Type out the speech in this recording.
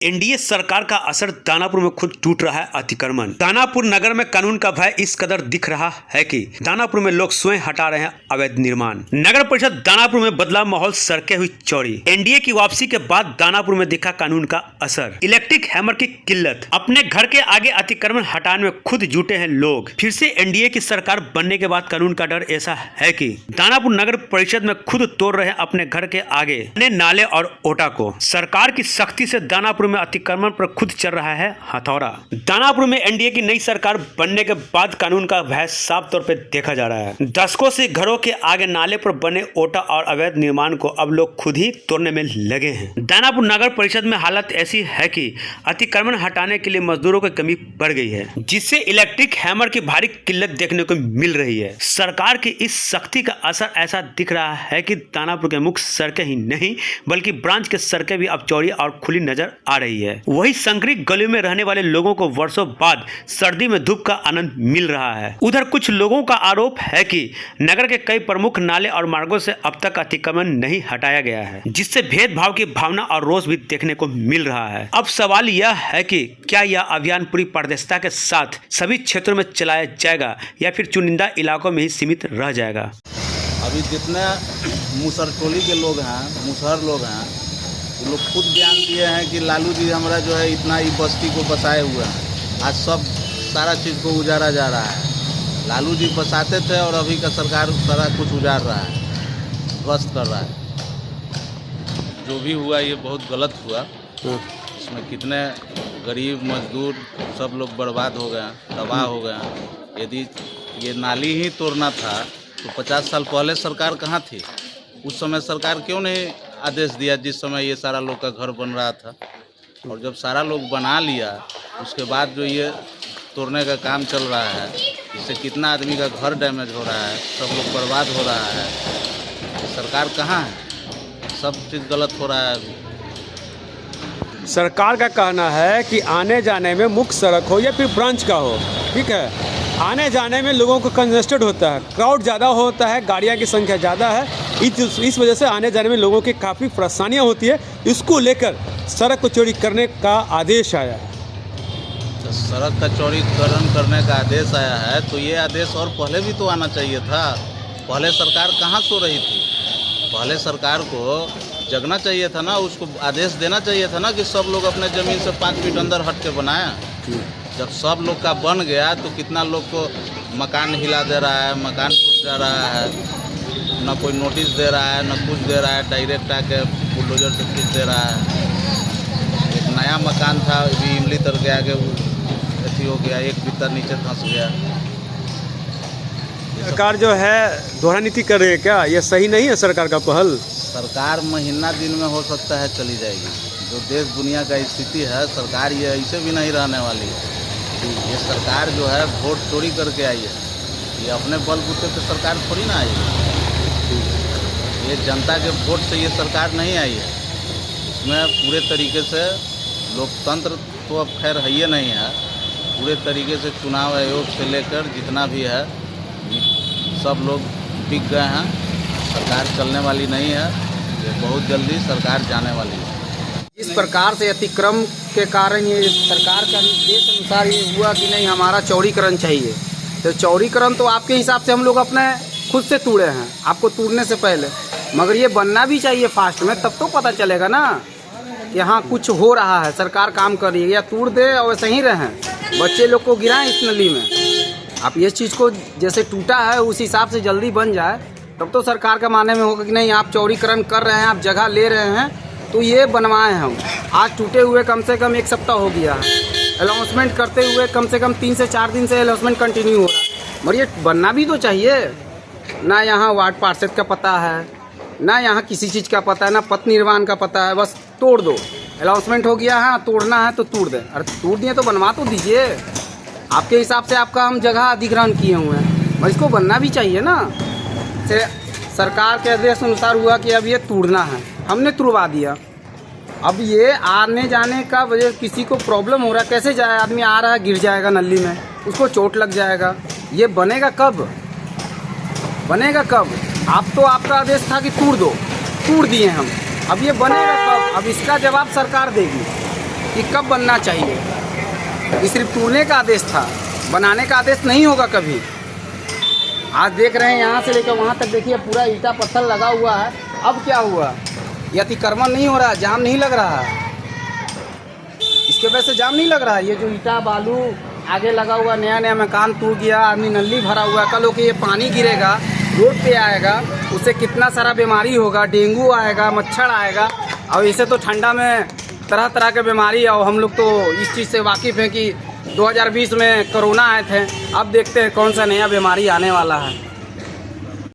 NDA सरकार का असर दानापुर में खुद टूट रहा है अतिक्रमण। दानापुर नगर में कानून का भय इस कदर दिख रहा है कि दानापुर में लोग स्वयं हटा रहे हैं अवैध निर्माण। नगर परिषद दानापुर में बदला माहौल, सड़कें हुई चौड़ी। एनडीए की वापसी के बाद दानापुर में दिखा कानून का असर। इलेक्ट्रिक हैमर की किल्लत। अपने घर के आगे अतिक्रमण हटाने में खुद जुटे हैं लोग। फिर से एनडीए की सरकार बनने के बाद कानून का डर ऐसा है कि दानापुर नगर परिषद में खुद तोड़ रहे हैं अपने घर के आगे नाले और ओटा को। सरकार की सख्ती से दानापुर में अतिक्रमण पर खुद चल रहा है हथौड़ा। दानापुर में एनडीए की नई सरकार बनने के बाद कानून का भय साफ तौर पर देखा जा रहा है। दशकों से घरों के आगे नाले पर बने ओटा और अवैध निर्माण को अब लोग खुद ही तोड़ने में लगे हैं। दानापुर नगर परिषद में हालत ऐसी है कि अतिक्रमण हटाने के लिए मजदूरों की कमी बढ़ गई है, जिससे इलेक्ट्रिक हैमर की भारी किल्लत देखने को मिल रही है। सरकार की इस सख्ती का असर ऐसा दिख रहा है कि दानापुर के मुख्य सड़कें ही नहीं बल्कि ब्रांच के सड़कें भी अब चौड़ी और खुली नजर आ रही है। वही संकरी गलियों में रहने वाले लोगों को वर्षों बाद सर्दी में धूप का आनंद मिल रहा है। उधर कुछ लोगों का आरोप है कि नगर के कई प्रमुख नाले और मार्गों से अब तक अतिक्रमण नहीं हटाया गया है, जिससे भेदभाव की भावना और रोष भी देखने को मिल रहा है। अब सवाल यह है कि क्या यह अभियान पूरी पारदर्शिता के साथ सभी क्षेत्रों में चलाया जाएगा या फिर चुनिंदा इलाकों में ही सीमित रह जाएगा। अभी जितने मुसहर टोली के लोग हैं, मुसहर लोग हैं, वो लोग खुद बयान दिए हैं कि लालू जी हमारा जो है इतना ही बस्ती को बसाए हुए हैं। आज सब सारा चीज़ को उजाड़ा जा रहा है। लालू जी बसाते थे और अभी का सरकार सारा कुछ उजाड़ रहा है, ध्वस्त कर रहा है। जो भी हुआ ये बहुत गलत हुआ। इसमें कितने गरीब मजदूर सब लोग बर्बाद हो गए, तबाह हो गए। यदि ये नाली ही तोड़ना था तो 50 साल पहले सरकार कहाँ थी? उस समय सरकार क्यों नहीं आदेश दिया जिस समय ये सारा लोग का घर बन रहा था? और जब सारा लोग बना लिया उसके बाद जो ये तोड़ने का काम चल रहा है, इससे कितना आदमी का घर डैमेज हो रहा है, सब लोग बर्बाद हो रहा है। सरकार कहाँ है? सब चीज़ गलत हो रहा है अभी। सरकार का कहना है कि आने जाने में मुख्य सड़क हो या फिर ब्रांच का हो, ठीक है, आने जाने में लोगों को कंजेस्टेड होता है, क्राउड ज़्यादा होता है, गाड़ियाँ की संख्या ज़्यादा है। इस वजह से आने जाने में लोगों की काफ़ी परेशानियाँ होती है। इसको लेकर सड़क को चौड़ी करने का आदेश आया है। तो सड़क का चौड़ीकरण करने का आदेश आया है तो ये आदेश और पहले भी तो आना चाहिए था। पहले सरकार कहाँ सो रही थी? पहले सरकार को जगना चाहिए था ना, उसको आदेश देना चाहिए था ना कि सब लोग अपने ज़मीन से 5 फीट अंदर हट के बनाया। जब सब लोग का बन गया तो कितना लोग को मकान हिला दे रहा है, मकान टूट जा रहा है, ना कोई नोटिस दे रहा है, ना कुछ दे रहा है, डायरेक्ट आके बुलडोजर से खींच दे रहा है। एक नया मकान था अभी इमली तर के आगे अथी हो गया, एक भीतर नीचे धंस गया। सरकार जो है दोहरा नीति कर रही है क्या? ये सही नहीं है सरकार का पहल। सरकार महीना दिन में हो सकता है चली जाएगी। जो देश दुनिया का स्थिति है, सरकार ये ऐसे भी नहीं रहने वाली है। ये सरकार जो है वोट चोरी करके आई है, ये अपने बलबूते पे सरकार थोड़ी ना आई है। ये जनता के वोट से ये सरकार नहीं आई है। इसमें पूरे तरीके से लोकतंत्र तो अब खैर है ही नहीं है। पूरे तरीके से चुनाव आयोग से लेकर जितना भी है सब लोग बिक गए हैं। सरकार चलने वाली नहीं है। ये बहुत जल्दी सरकार जाने वाली है। इस प्रकार से अतिक्रम के कारण ये सरकार का निर्देश अनुसार ये हुआ कि नहीं हमारा चौड़ीकरण चाहिए। तो चौड़ीकरण तो आपके हिसाब से हम लोग अपने खुद से तोड़े हैं, आपको तोड़ने से पहले, मगर ये बनना भी चाहिए फास्ट में, तब तो पता चलेगा ना कि हाँ कुछ हो रहा है, सरकार काम कर रही है। या तोड़ दे और वैसे ही रहें, बच्चे लोग को गिराएं इस नली में। आप ये चीज़ को जैसे टूटा है उस हिसाब से जल्दी बन जाए, तब तो सरकार का मानने में होगा कि नहीं आप चौड़ीकरण कर रहे हैं, आप जगह ले रहे हैं तो ये बनवाएं हम। आज टूटे हुए कम से कम 1 सप्ताह हो गया है, अनाउंसमेंट करते हुए कम से कम 3 से 4 दिन से अनाउंसमेंट कंटिन्यू हो रहा है, मगर ये बनना भी तो चाहिए ना। यहाँ वार्ड पार्षद का पता है ना, यहाँ किसी चीज़ का पता है ना, पथ निर्माण का पता है, बस तोड़ दो। अनाउंसमेंट हो गया है, तोड़ना है तो तोड़ दें। अरे तोड़ दिए तो बनवा तो दीजिए। आपके हिसाब से आपका हम जगह अधिग्रहण किए हुए हैं, मगर इसको बनना भी चाहिए ना। से सरकार के आदेश अनुसार हुआ कि अब ये तोड़ना है, हमने तुड़वा दिया। अब ये आने जाने का वजह किसी को प्रॉब्लम हो रहा है, कैसे जाए? आदमी आ रहा है गिर जाएगा नली में, उसको चोट लग जाएगा। ये बनेगा कब? बनेगा कब? आप तो आपका आदेश था कि तोड़ दो, तोड़ दिए हम। अब ये बनेगा कब? अब इसका जवाब सरकार देगी। ये कब बनना चाहिए? ये सिर्फ तोड़ने का आदेश था, बनाने का आदेश नहीं होगा कभी। आज देख रहे हैं यहाँ से लेकर वहाँ तक देखिए पूरा ईंटा पत्थर लगा हुआ है। अब क्या हुआ? ये अतिक्रमण नहीं हो रहा, जाम नहीं लग रहा, इसके वजह से जाम नहीं लग रहा। ये जो ईंटा बालू आगे लगा हुआ, नया नया मकान टूट गया, आदमी नली भरा हुआ, कल हो के ये पानी गिरेगा, रोड पे आएगा, उससे कितना सारा बीमारी होगा, डेंगू आएगा, मच्छर आएगा। और इसे तो ठंडा में तरह तरह के बीमारी, और हम लोग तो इस चीज़ से वाकिफ़ हैं कि 2020 में कोरोना आए थे। अब देखते हैं कौन सा नया बीमारी आने वाला है।